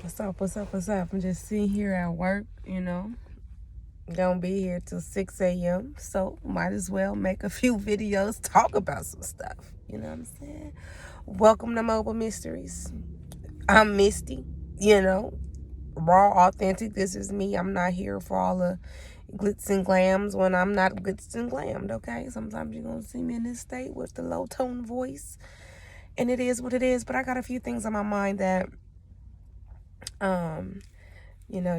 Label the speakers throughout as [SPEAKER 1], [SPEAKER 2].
[SPEAKER 1] What's up? What's up? What's up? I'm just sitting here at work, Gonna be here till 6 a.m. So might as well make a few videos, talk about some stuff. You know what I'm saying? Welcome to Mobile Mysteries. I'm Misty, raw, authentic. This is me. I'm not here for all the glitz and glams when I'm not glitz and glammed, okay? Sometimes you're gonna see me in this state with the low tone voice. And it is what it is. But I got a few things on my mind that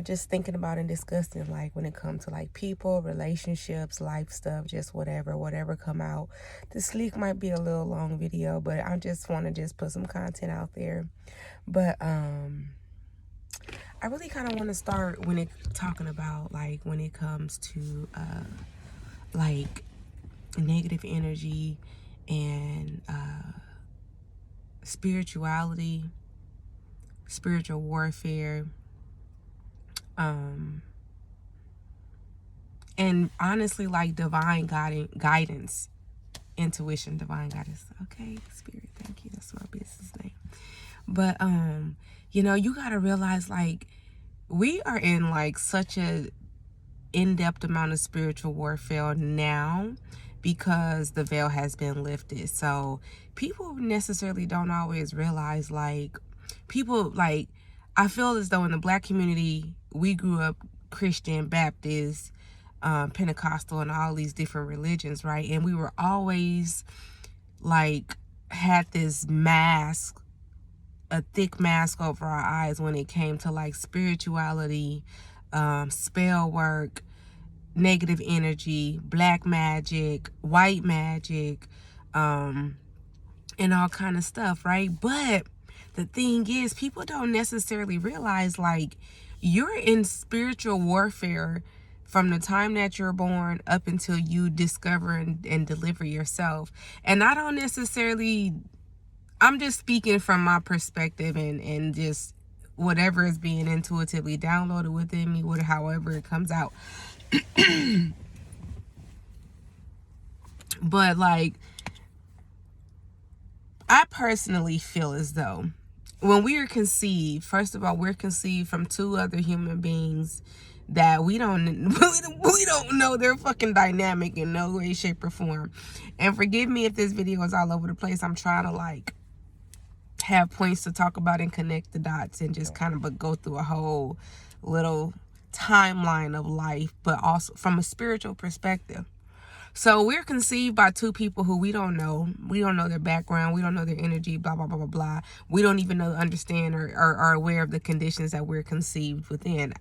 [SPEAKER 1] just thinking about and discussing, like when it comes to like people, relationships, life stuff, just whatever come out. This leak might be a little long video, but I just want to just put some content out there. But I really kind of want to start when it talking about like when it comes to like negative energy and spirituality, spiritual warfare, and honestly, like divine guidance, intuition, divine guidance. Okay, spirit, thank you. That's my business name. But you gotta realize, like, we are in like such a in-depth amount of spiritual warfare now because the veil has been lifted. So people necessarily don't always realize, like, people, like, I feel as though in the Black community, we grew up Christian, Baptist, Pentecostal, and all these different religions, right? And we were always like had this mask, a thick mask over our eyes when it came to like spirituality, spell work, negative energy, black magic, white magic, and all kind of stuff, right? But the thing is, people don't necessarily realize, like, you're in spiritual warfare from the time that you're born up until you discover and deliver yourself. And I don't necessarily, I'm just speaking from my perspective and just whatever is being intuitively downloaded within me, however it comes out. But like, I personally feel as though when we are conceived, first of all, we're conceived from two other human beings that we don't know their fucking dynamic in no way, shape, or form. And forgive me if this video is all over the place. I'm trying to like have points to talk about and connect the dots and just kind of go through a whole little timeline of life, but also from a spiritual perspective. So we're conceived by two people who we don't know. We don't know their background. We don't know their energy, blah, blah, blah, blah, blah. We don't even know, understand, or are aware of the conditions that we're conceived within.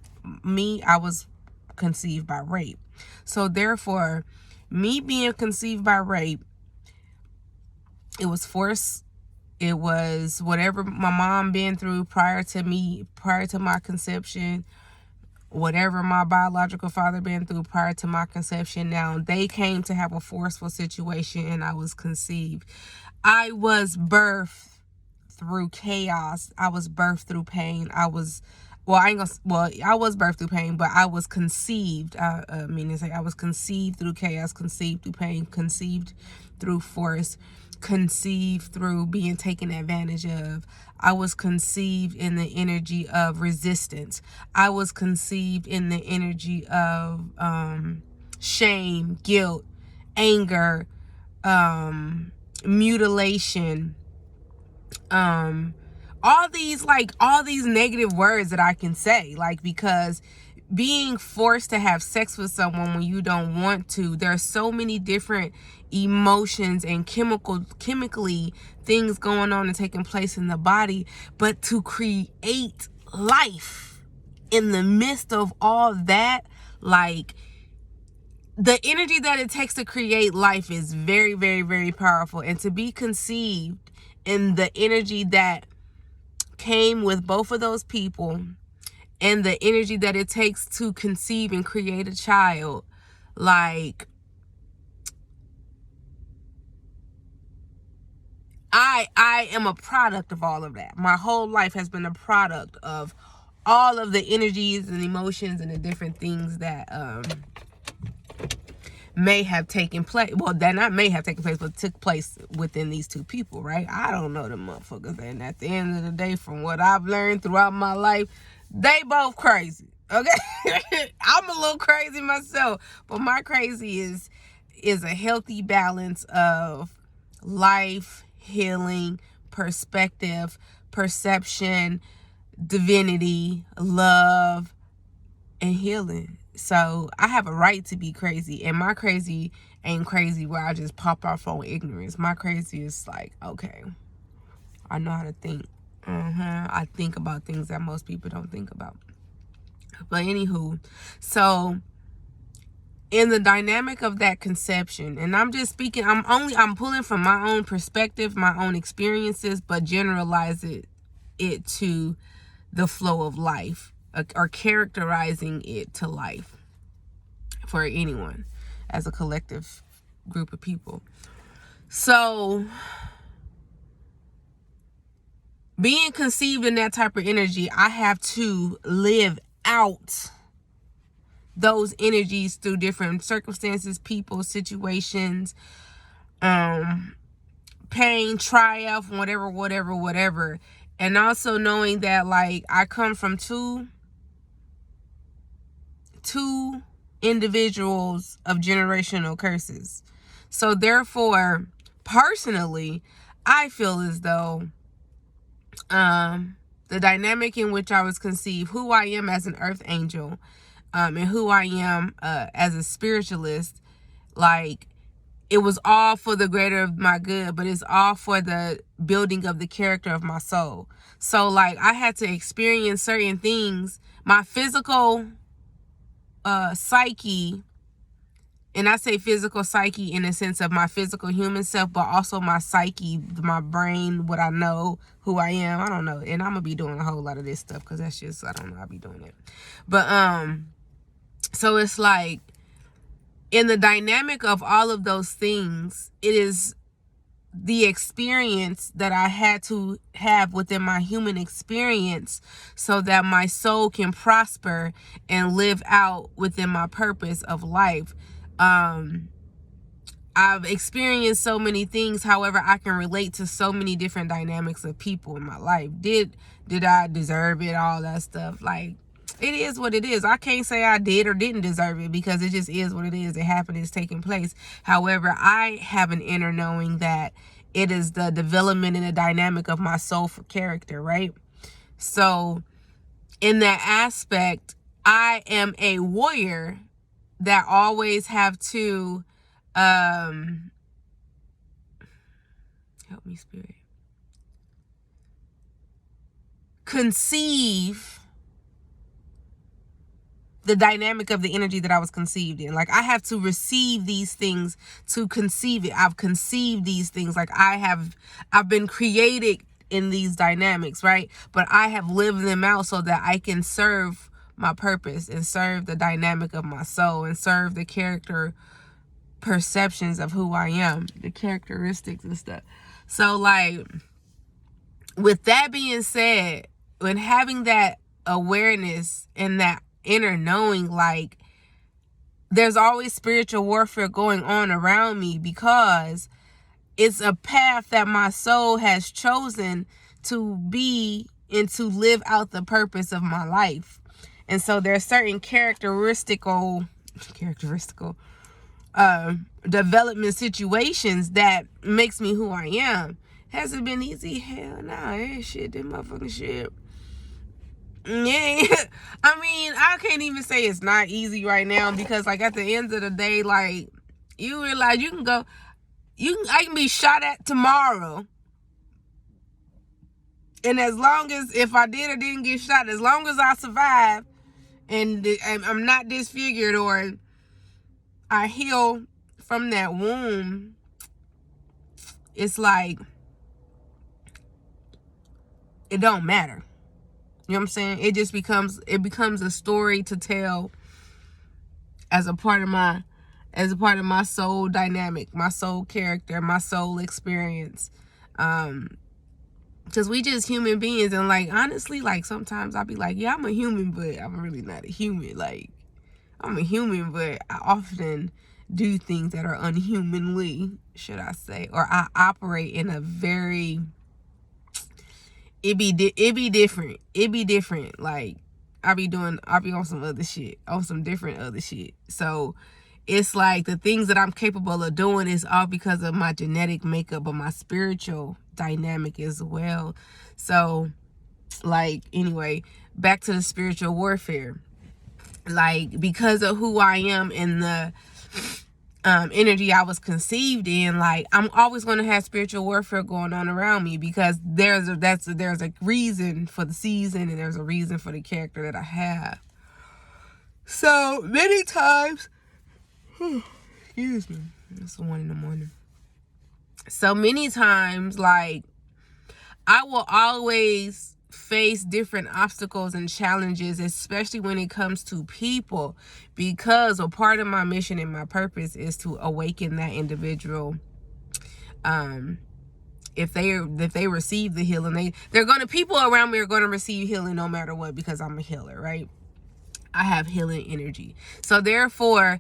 [SPEAKER 1] Me, I was conceived by rape. So therefore, me being conceived by rape, it was forced. It was whatever my mom been through prior to my conception, whatever my biological father been through prior to my conception. Now they came to have a forceful situation and I was conceived. I was birthed through chaos. I was birthed through pain. I was birthed through pain, but I was conceived. I was conceived through chaos, conceived through pain, conceived through force, conceived through being taken advantage of. I was conceived in the energy of resistance. I was conceived in the energy of shame, guilt, anger, mutilation, all these negative words that I can say, like, because being forced to have sex with someone when you don't want to, there are so many different emotions and chemically things going on and taking place in the body, but to create life in the midst of all that, like, the energy that it takes to create life is very, very, very powerful. And to be conceived in the energy that came with both of those people and the energy that it takes to conceive and create a child, like, I am a product of all of that. My whole life has been a product of all of the energies and emotions and the different things that may have taken place. Well, that not may have taken place, but took place within these two people, right? I don't know them motherfuckers. And at the end of the day, from what I've learned throughout my life, they both crazy. Okay? I'm a little crazy myself, but my crazy is a healthy balance of life, healing, perspective, perception, divinity, love, and healing. So I have a right to be crazy, and my crazy ain't crazy where I just pop off on ignorance. My crazy is like, okay, I know how to think. I think about things that most people don't think about. But anywho, so in the dynamic of that conception, and I'm just speaking, I'm pulling from my own perspective, my own experiences, but generalize it to the flow of life, or characterizing it to life for anyone as a collective group of people. So being conceived in that type of energy, I have to live out those energies through different circumstances, people, situations, pain, triumph, whatever. And also knowing that, like, I come from two individuals of generational curses. So therefore, personally, I feel as though the dynamic in which I was conceived, who I am as an earth angel, and who I am as a spiritualist, like, it was all for the greater of my good, but it's all for the building of the character of my soul. So, like, I had to experience certain things. My physical psyche, and I say physical psyche in the sense of my physical human self, but also my psyche, my brain, what I know, who I am. I don't know. And I'm going to be doing a whole lot of this stuff because that's just, I don't know, I'll be doing it. But, so it's like, in the dynamic of all of those things, it is the experience that I had to have within my human experience so that my soul can prosper and live out within my purpose of life. I've experienced so many things. However, I can relate to so many different dynamics of people in my life. Did I deserve it? All that stuff. Like, it is what it is. I can't say I did or didn't deserve it because it just is what it is. It happened. It's taking place. However, I have an inner knowing that it is the development and the dynamic of my soul for character, right? So in that aspect, I am a warrior that always have to, help me, Spirit, conceive the dynamic of the energy that I was conceived in. Like, I have to receive these things to conceive it. I've conceived these things. Like, I've been created in these dynamics, right? But I have lived them out so that I can serve my purpose and serve the dynamic of my soul and serve the character perceptions of who I am, the characteristics and stuff. So, like, with that being said, when having that awareness and that inner knowing, like, there's always spiritual warfare going on around me because it's a path that my soul has chosen to be and to live out the purpose of my life. And so there's certain characteristical development situations that makes me who I am. Has it been easy? Hell nah. Shit, that motherfucking shit. Yeah, I mean, I can't even say it's not easy right now because, like, at the end of the day, like, you realize I can be shot at tomorrow, and as long as, if I did or didn't get shot, as long as I survive and I'm not disfigured or I heal from that wound, it's like, it don't matter. You know what I'm saying? It just becomes a story to tell as a part of my soul dynamic, my soul character, my soul experience. Because we just human beings, and, like, honestly, like, sometimes I'll be like, yeah, I'm a human, but I'm really not a human. Like, I'm a human, but I often do things that are unhumanly, should I say, or I operate in a very, it be different. It be different. Like I'll be on some other shit, on some different other shit. So it's like the things that I'm capable of doing is all because of my genetic makeup, but my spiritual dynamic as well. So like, anyway, back to the spiritual warfare. Like, because of who I am and the energy I was conceived in, like, I'm always going to have spiritual warfare going on around me, because there's a reason for the season, and there's a reason for the character that I have. So many times, excuse me, it's 1 a.m. So many times, like, I will always face different obstacles and challenges, especially when it comes to people, because a part of my mission and my purpose is to awaken that individual. If they receive the healing, people around me are going to receive healing no matter what, because I'm a healer, right? I have healing energy. So therefore,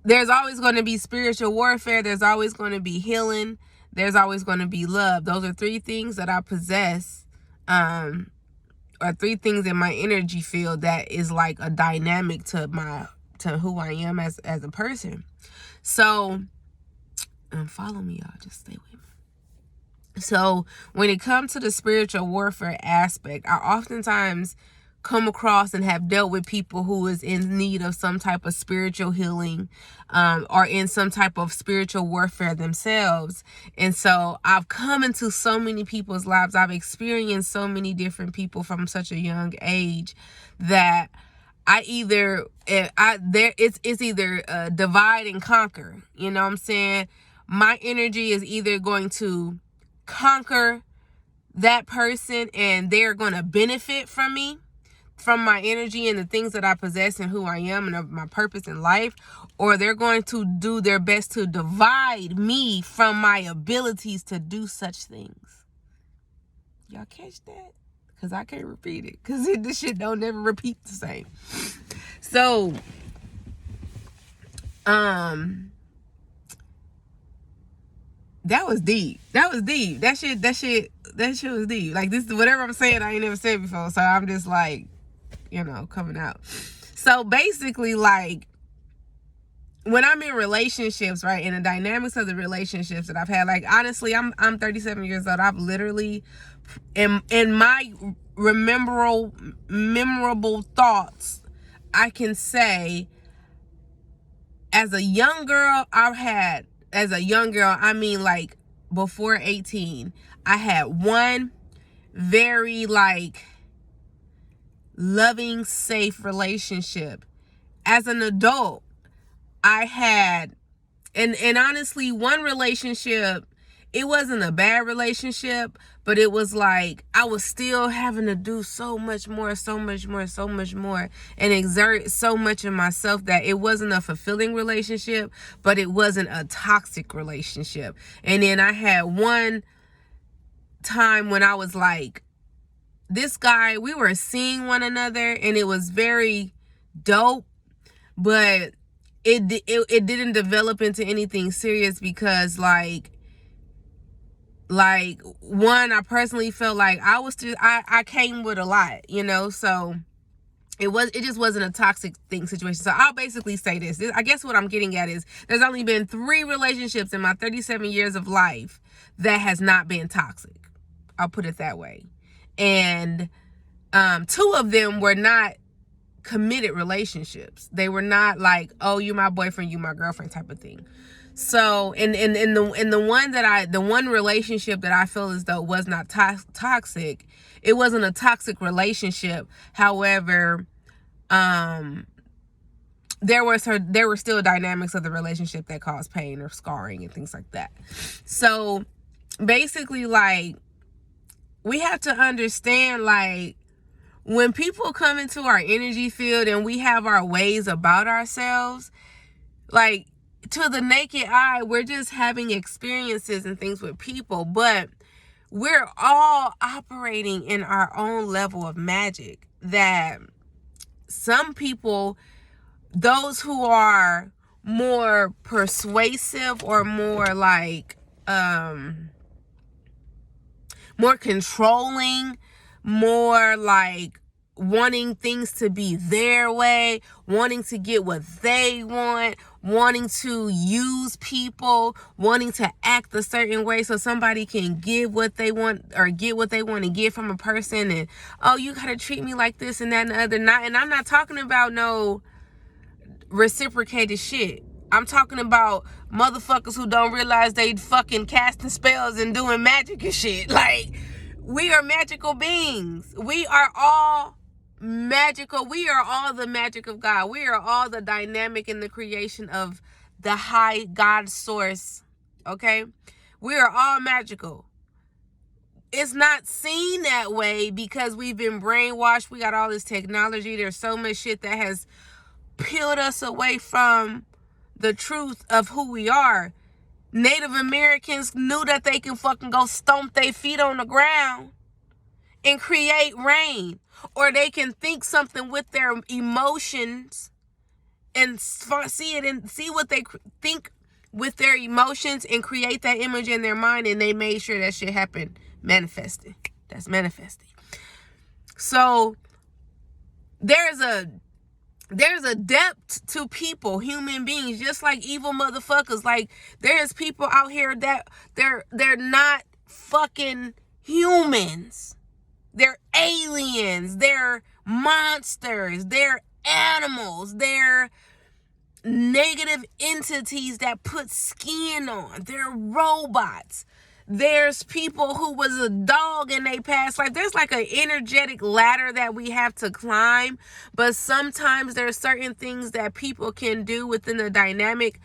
[SPEAKER 1] there's always going to be spiritual warfare. There's always going to be healing. There's always going to be love. Those are 3 things that I possess, or 3 things in my energy field that is like a dynamic to who I am as a person. So, follow me, y'all. Just stay with me. So, when it comes to the spiritual warfare aspect, I oftentimes come across and have dealt with people who is in need of some type of spiritual healing, or in some type of spiritual warfare themselves. And so I've come into so many people's lives. I've experienced so many different people from such a young age that it's either divide and conquer. You know what I'm saying? My energy is either going to conquer that person, and they're going to benefit from me, from my energy and the things that I possess and who I am and of my purpose in life, or they're going to do their best to divide me from my abilities to do such things. Y'all catch that? Because I can't repeat it, because this shit don't never repeat the same. So that was deep. That shit was deep. Like, this, whatever I'm saying, I ain't never said before, so I'm just like, coming out. So basically, like, when I'm in relationships, right, and the dynamics of the relationships that I've had, like, honestly, I'm 37 years old. I've literally, in my memorable thoughts, I can say, as a young girl, I mean, like, before 18, I had one very, like, loving, safe relationship. As an adult, I had, and honestly, one relationship, it wasn't a bad relationship, but it was like I was still having to do so much more, and exert so much of myself, that it wasn't a fulfilling relationship, but it wasn't a toxic relationship. And then I had one time when I was like, this guy, we were seeing one another, and it was very dope, but it didn't develop into anything serious, because like one, I personally felt like I came with a lot, so it just wasn't a toxic situation. So I'll basically say this. I guess what I'm getting at is, there's only been 3 relationships in my 37 years of life that has not been toxic. I'll put it that way. And 2 of them were not committed relationships. They were not like, oh, you my boyfriend, you my girlfriend type of thing. So in the one relationship that I feel as though was not toxic, it wasn't a toxic relationship. However, there were still dynamics of the relationship that caused pain or scarring and things like that. So basically, like, we have to understand, like, when people come into our energy field and we have our ways about ourselves, like, to the naked eye, we're just having experiences and things with people, but we're all operating in our own level of magic. That some people, those who are more persuasive or more like more controlling, more like wanting things to be their way, wanting to get what they want, wanting to use people, wanting to act a certain way so somebody can give what they want or get what they want to get from a person. And, oh, you gotta treat me like this and that and the other. And I'm not talking about no reciprocated shit. I'm talking about motherfuckers who don't realize they fucking casting spells and doing magic and shit. Like, we are magical beings. We are all magical. We are all the magic of God. We are all the dynamic in the creation of the high God source. Okay? We are all magical. It's not seen that way because we've been brainwashed. We got all this technology. There's so much shit that has peeled us away from the truth of who we are. Native Americans knew that they can fucking go stomp their feet on the ground and create rain. Or they can think something with their emotions and see it and see what they think with their emotions and create that image in their mind, and they made sure that shit happened. Manifested. That's manifesting. So there's a depth to people, human beings, just like evil motherfuckers. Like, there's people out here that they're not fucking humans. They're aliens. They're monsters. They're animals. They're negative entities that put skin on. They're robots. There's people who was a dog in their past life. There's like an energetic ladder that we have to climb. But sometimes there's certain things that people can do within the dynamic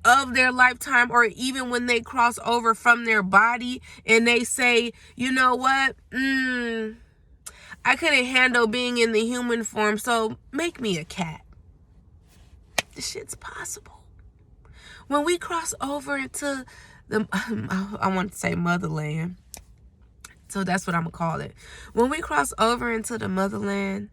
[SPEAKER 1] of their lifetime, or even when they cross over from their body and they say, you know what? I couldn't handle being in the human form, so make me a cat. This shit's possible. When we cross over into I want to say motherland, so that's what I'm gonna call it. When we cross over into the motherland,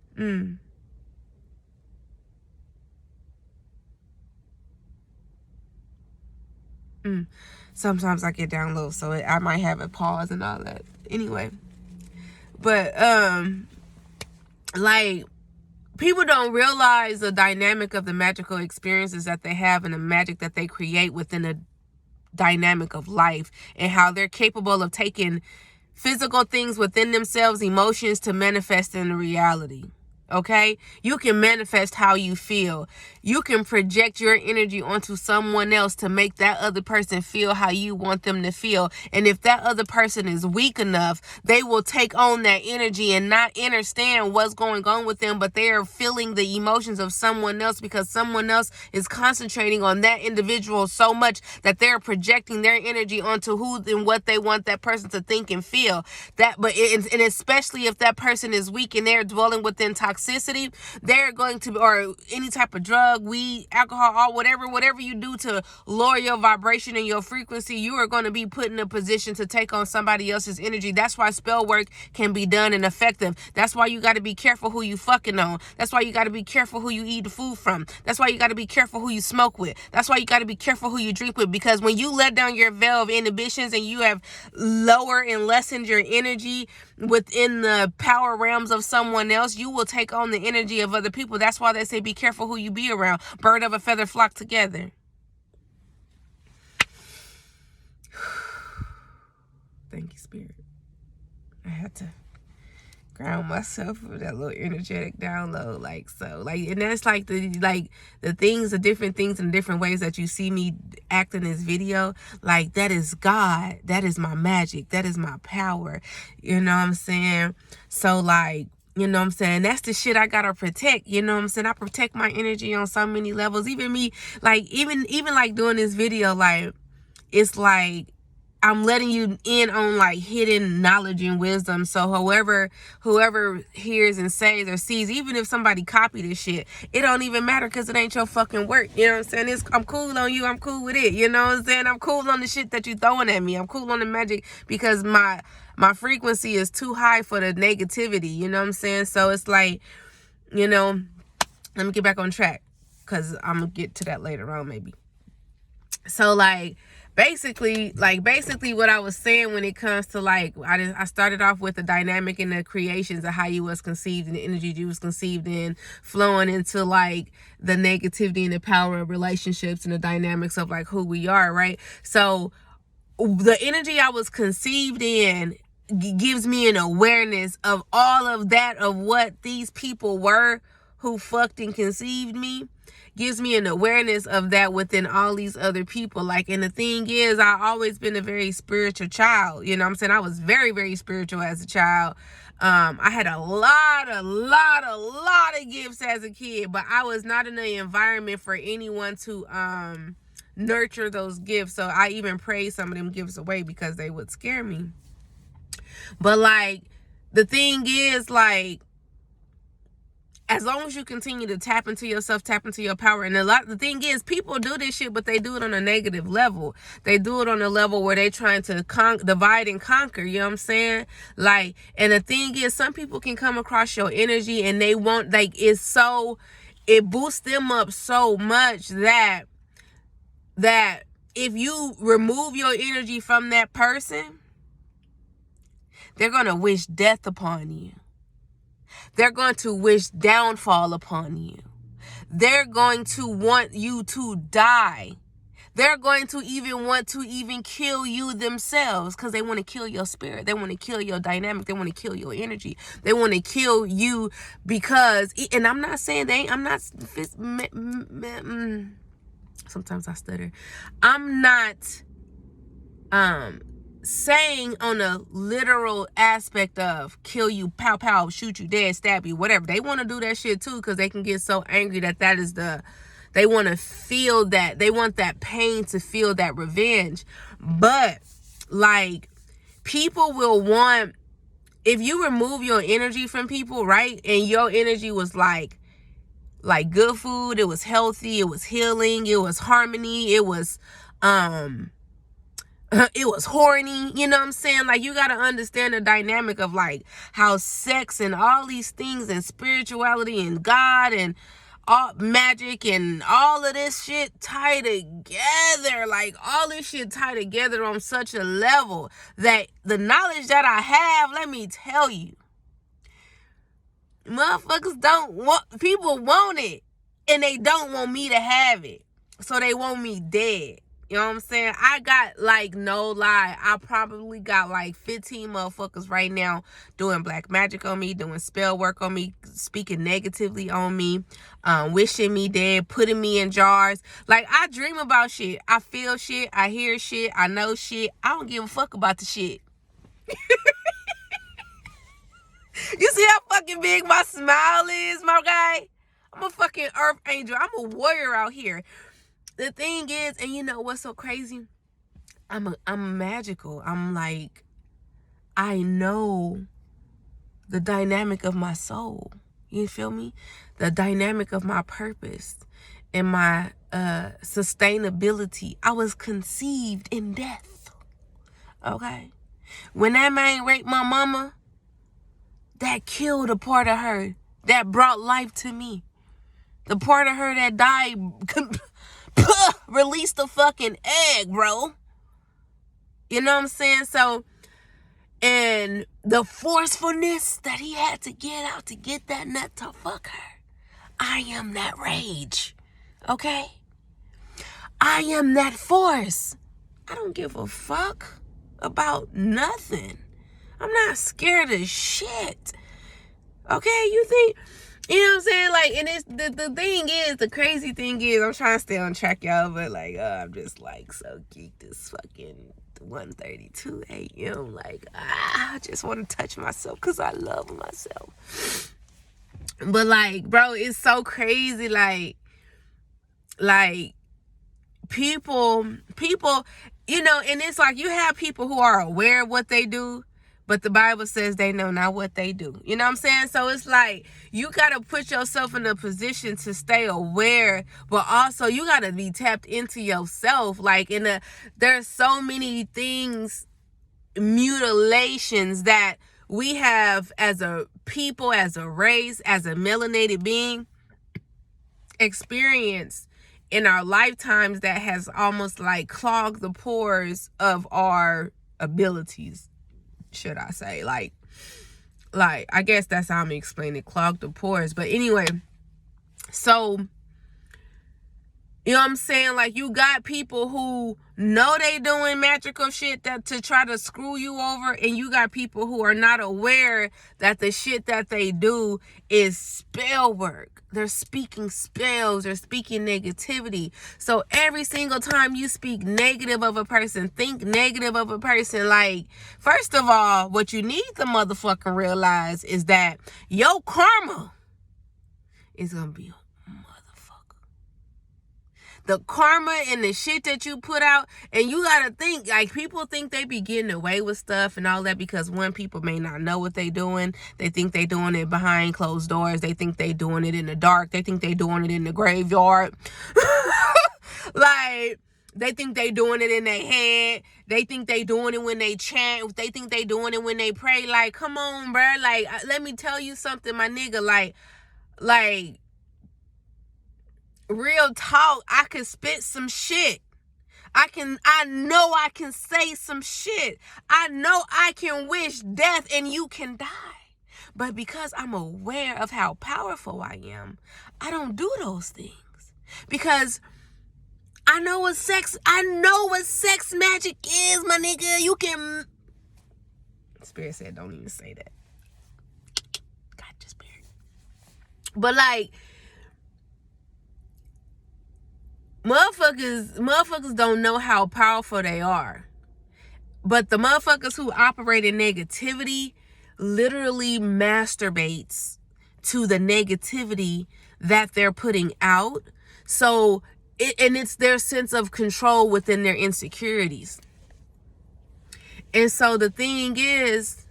[SPEAKER 1] sometimes I get down low, so I might have a pause and all that. Anyway, but like, people don't realize the dynamic of the magical experiences that they have and the magic that they create within a dynamic of life, and how they're capable of taking physical things within themselves, emotions, to manifest in reality. Okay? You can manifest how you feel. You can project your energy onto someone else to make that other person feel how you want them to feel. And if that other person is weak enough, they will take on that energy and not understand what's going on with them, but they are feeling the emotions of someone else because someone else is concentrating on that individual so much that they're projecting their energy onto who and what they want that person to think and feel. And especially if that person is weak and they're dwelling within toxicity, they're going to, or any type of drug, weed, alcohol, or whatever you do to lower your vibration and your frequency, you are going to be put in a position to take on somebody else's energy. That's why spell work can be done and effective. That's why you got to be careful who you fucking on. That's why you got to be careful who you eat the food from. That's why you got to be careful who you smoke with. That's why you got to be careful who you drink with, because when you let down your veil of inhibitions and you have lower and lessened your energy within the power realms of someone else, you will take on the energy of other people. That's why they say be careful who you be around. Bird of a feather flock together. Thank you, Spirit. I had to ground myself with that little energetic download, and that's like the things, the different things and different ways that you see me act in this video. Like, that is God, that is my magic, that is my power. You know what I'm saying? So, like, you know what I'm saying? That's the shit I gotta protect. You know what I'm saying? I protect my energy on so many levels. Even me, like, even like doing this video, like, it's like I'm letting you in on like hidden knowledge and wisdom. So whoever hears and says or sees, even if somebody copied this shit, it don't even matter, because it ain't your fucking work. You know what I'm saying? I'm cool on you. I'm cool with it. You know what I'm saying? I'm cool on the shit that you throwing at me. I'm cool on the magic because my frequency is too high for the negativity. You know what I'm saying? So it's like, you know, let me get back on track. because I'm gonna get to that later on maybe. So like basically what I was saying when it comes to like, I started off with the dynamic and the creations of how you was conceived and the energy you was conceived in, flowing into like the negativity and the power of relationships and the dynamics of like who we are, right? So the energy I was conceived in gives me an awareness of all of that, of what these people were who fucked and conceived me. Gives me an awareness of that within all these other people. Like, and the thing is, I've always been a very spiritual child. You know what I'm saying? I was very, very spiritual as a child. I had a lot of gifts as a kid, but I was not in the environment for anyone to nurture those gifts. So I even prayed some of them gifts away because they would scare me. But like, the thing is, like, as long as you continue to tap into yourself, tap into your power. And the thing is, people do this shit, but they do it on a negative level. They do it on a level where they trying to divide and conquer. You know what I'm saying? Like, and the thing is, some people can come across your energy and they want, like, it boosts them up so much that if you remove your energy from that person, they're going to wish death upon you. They're going to wish downfall upon you. They're going to want you to die. They're going to want to kill you themselves because they want to kill your spirit. They want to kill your dynamic. They want to kill your energy. They want to kill you because, and I'm not saying sometimes I stutter. I'm not saying on a literal aspect of kill you, pow pow, shoot you dead, stab you, whatever. They want to do that shit too because they can get so angry that is they want to feel that, they want that pain to feel that revenge. But like, people will want, if you remove your energy from people, right, and your energy was like good food, it was healthy, it was healing, it was harmony, it was horny, you know what I'm saying? Like, you got to understand the dynamic of like how sex and all these things and spirituality and God and all magic and all of this shit tie together. Like, all this shit tie together on such a level that the knowledge that I have, let me tell you, motherfuckers people want it and they don't want me to have it. So they want me dead. You know what I'm saying? I got, like, no lie, I probably got like 15 motherfuckers right now doing black magic on me, doing spell work on me, speaking negatively on me, wishing me dead, putting me in jars. Like, I dream about shit. I feel shit. I hear shit. I know shit. I don't give a fuck about the shit. You see how fucking big my smile is, my guy? I'm a fucking earth angel. I'm a warrior out here. The thing is, and you know what's so crazy? I'm magical. I'm like, I know the dynamic of my soul. You feel me? The dynamic of my purpose and my sustainability. I was conceived in death. Okay? When that man raped my mama, that killed a part of her that brought life to me. The part of her that died released the fucking egg, bro. You know what I'm saying? So, and the forcefulness that he had to get out to get that nut to fuck her. I am that rage. Okay? I am that force. I don't give a fuck about nothing. I'm not scared of shit. Okay? You think, you know what I'm saying? Like, and it's the thing is, the crazy thing is, I'm trying to stay on track, y'all, but like, I'm just like so geeked. This fucking 1:32 a.m. Like, I just want to touch myself because I love myself. But like, bro, it's so crazy. Like people, you know, and it's like you have people who are aware of what they do, but the Bible says they know not what they do. You know what I'm saying? So it's like you got to put yourself in a position to stay aware, but also you got to be tapped into yourself. Like, there's so many things, mutilations that we have as a people, as a race, as a melanated being, experienced in our lifetimes that has almost like clogged the pores of our abilities, should I say. Like I guess that's how I'm explaining it, clogged the pores. But anyway, so you know what I'm saying? Like, you got people who know they doing magical shit that to try to screw you over, and you got people who are not aware that the shit that they do is spell work. They're speaking spells, they're speaking negativity. So every single time you speak negative of a person, think negative of a person, like, first of all, what you need to motherfucking realize is that your karma is gonna be the karma and the shit that you put out. And you gotta think, like, people think they be getting away with stuff and all that because, one, people may not know what they doing. They think they doing it behind closed doors. They think they doing it in the dark. They think they doing it in the graveyard. Like, they think they doing it in their head. They think they doing it when they chant. They think they doing it when they pray. Like, come on, bruh. Like, let me tell you something, my nigga. Like, real talk, I can spit some shit. I know I can say some shit. I know I can wish death and you can die. But because I'm aware of how powerful I am, I don't do those things. Because I know what sex magic is, my nigga. You can... Spirit said don't even say that. Gotcha, Spirit. But like, motherfuckers don't know how powerful they are. But the motherfuckers who operate in negativity literally masturbates to the negativity that they're putting out. So, it's their sense of control within their insecurities. And so the thing is,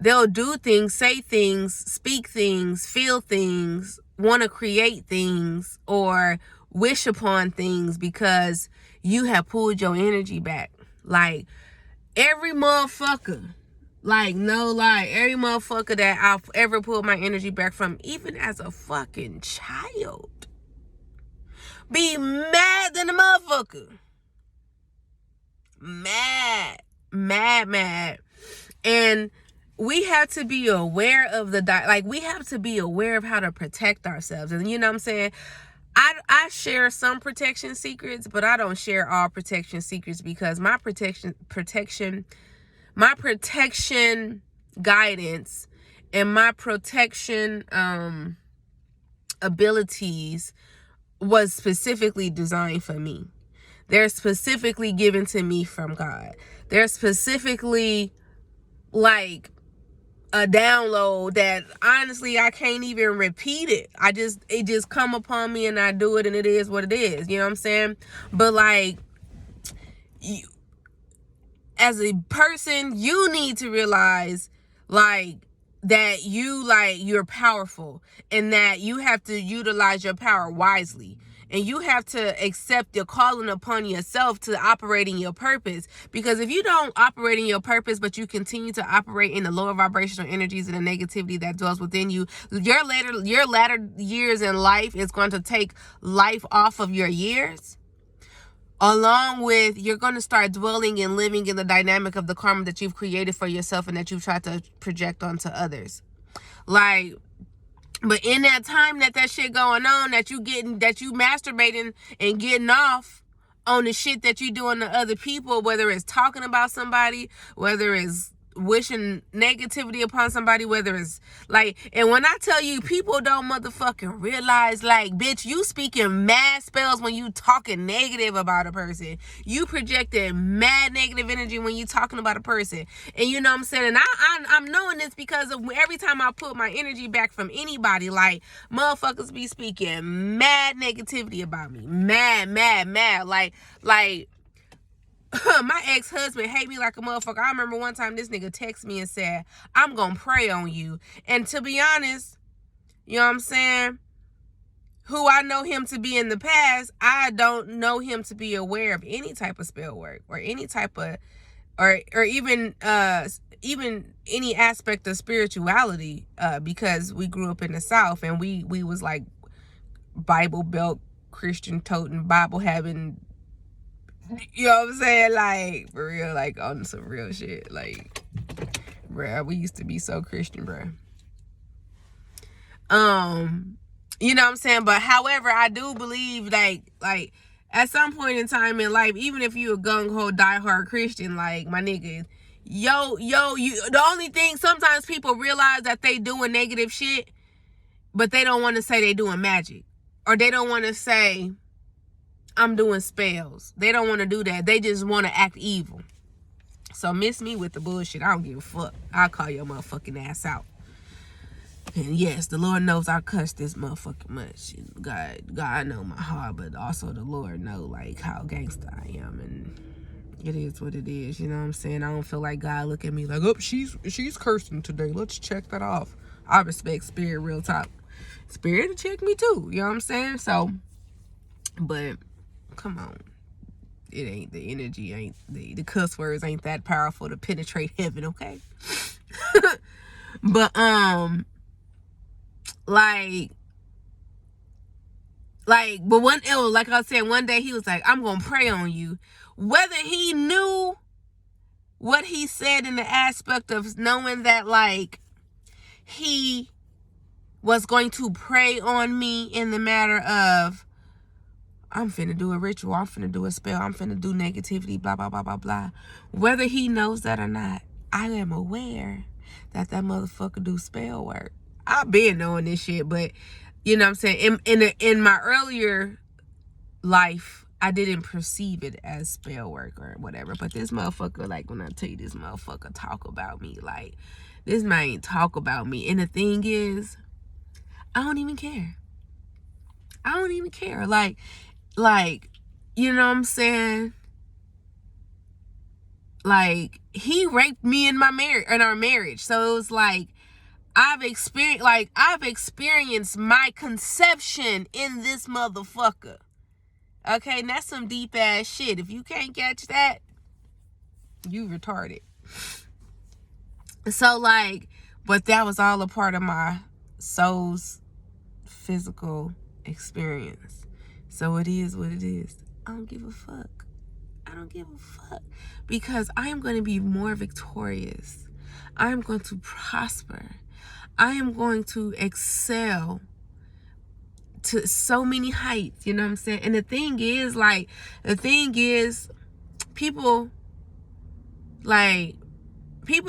[SPEAKER 1] they'll do things, say things, speak things, feel things, want to create things, or wish upon things because you have pulled your energy back. Like, every motherfucker, like, no lie, every motherfucker that I've ever pulled my energy back from, even as a fucking child, be mad than a motherfucker. Mad. And we have to be aware of we have to be aware of how to protect ourselves. And you know what I'm saying? I share some protection secrets, but I don't share all protection secrets because my protection guidance and my protection abilities was specifically designed for me. They're specifically given to me from God. They're specifically like a download that honestly I can't even repeat it. It just come upon me and I do it, and it is what it is. You know what I'm saying? But like, as a person, you need to realize like that you're powerful, and that you have to utilize your power wisely. And you have to accept the calling upon yourself to operate in your purpose. Because if you don't operate in your purpose, but you continue to operate in the lower vibrational energies and the negativity that dwells within you, your latter years in life is going to take life off of your years. Along with, you're going to start dwelling and living in the dynamic of the karma that you've created for yourself and that you've tried to project onto others. Like, but in that time that shit going on, that you masturbating and getting off on the shit that you doing to other people, whether it's talking about somebody, whether it's wishing negativity upon somebody, whether it's like, and when I tell you, people don't motherfucking realize, like, bitch, you speaking mad spells when you talking negative about a person. You projecting mad negative energy when you talking about a person. And you know what I'm saying? And I'm knowing this because of every time I put my energy back from anybody, like, motherfuckers be speaking mad negativity about me. Mad. Like, my ex-husband hate me like a motherfucker. I remember one time this nigga texted me and said, I'm gonna pray on you. And to be honest, you know what I'm saying, who I know him to be in the past, I don't know him to be aware of any type of spell work or any type of, or even any aspect of spirituality, because we grew up in the South and we was like Bible belt, Christian toting, Bible having, you know what I'm saying? Like, for real, like, on some real shit. Like, bruh, we used to be so Christian, bruh. You know what I'm saying? But however, I do believe, like, at some point in time in life, even if you a gung-ho, die-hard Christian, like, my nigga, the only thing, sometimes people realize that they doing negative shit, but they don't want to say they doing magic. Or they don't want to say, I'm doing spells. They don't want to do that. They just want to act evil. So miss me with the bullshit. I don't give a fuck. I'll call your motherfucking ass out. And yes, the Lord knows I cuss this motherfucking much. God know my heart, but also the Lord know, like, how gangster I am. And it is what it is. You know what I'm saying? I don't feel like God look at me like, oh, she's cursing today. Let's check that off. I respect spirit, real talk. Spirit will check me too. You know what I'm saying? So, but come on. It ain't, the energy ain't, the cuss words ain't that powerful to penetrate heaven, okay? But but like I was saying, one day he was like, I'm gonna pray on you. Whether he knew what he said in the aspect of knowing that, like, he was going to pray on me in the matter of, I'm finna do a ritual, I'm finna do a spell, I'm finna do negativity, blah, blah, blah, blah, blah. Whether he knows that or not, I am aware that motherfucker do spell work. I've been knowing this shit, but, you know what I'm saying, in my earlier life, I didn't perceive it as spell work or whatever. But this motherfucker, like, when I tell you this motherfucker talk about me, like, this man talk about me. And the thing is, I don't even care. I don't even care. Like, you know what I'm saying? Like, he raped me in our marriage. So it was like, I've experienced my conception in this motherfucker. Okay, and that's some deep ass shit. If you can't catch that, you retarded. So, like, but that was all a part of my soul's physical experience. So it is what it is. I don't give a fuck. I don't give a fuck. Because I am going to be more victorious. I am going to prosper. I am going to excel to so many heights. You know what I'm saying? And the thing is, people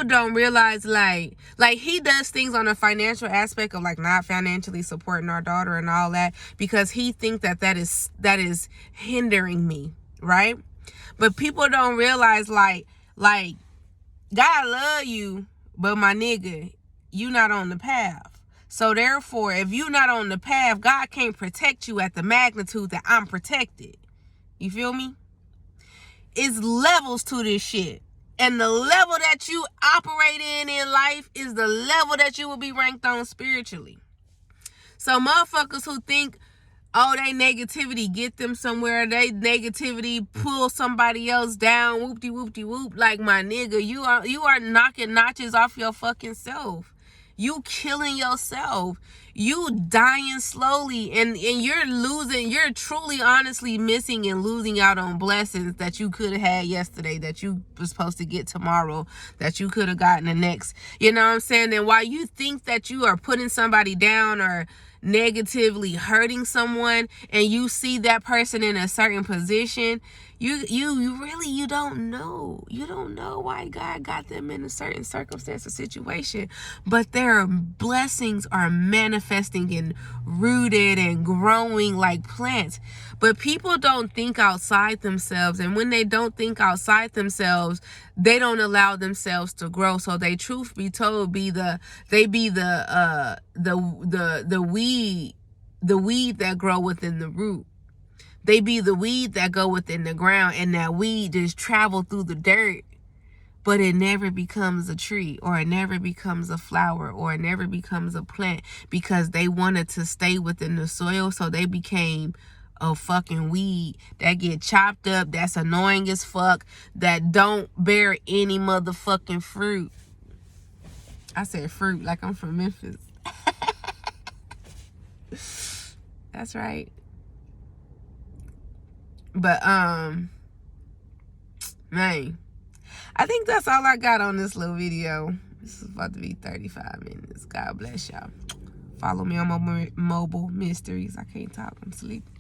[SPEAKER 1] don't realize, like he does things on a financial aspect of, like, not financially supporting our daughter and all that, because he thinks that is hindering me, right? But people don't realize, like God love you, but my nigga, you not on the path. So therefore, if you not on the path, God can't protect you at the magnitude that I'm protected. You feel me? It's levels to this shit. And the level that you operate in life is the level that you will be ranked on spiritually. So motherfuckers who think, oh, they negativity get them somewhere, they negativity pull somebody else down, whoop-de-whoop-de-whoop, like, my nigga, you are knocking notches off your fucking self. You killing yourself. You dying slowly, and you're truly, honestly missing and losing out on blessings that you could have had yesterday, that you were supposed to get tomorrow, that you could have gotten the next. You know what I'm saying? And while you think that you are putting somebody down or negatively hurting someone, and you see that person in a certain position, you don't know why God got them in a certain circumstance or situation, but their blessings are manifesting and rooted and growing like plants. But people don't think outside themselves, and when they don't think outside themselves, they don't allow themselves to grow. So they, truth be told, the weed that grow within the root. They be the weed that go within the ground, and that weed just travel through the dirt, but it never becomes a tree, or it never becomes a flower, or it never becomes a plant, because they wanted to stay within the soil. So they became a fucking weed that get chopped up, that's annoying as fuck, that don't bear any motherfucking fruit. I said fruit like I'm from Memphis. That's right. But man, I think that's all I got on this little video. This is about to be 35 minutes. God bless y'all. Follow me on my mobile mysteries. I can't talk. I'm sleeping.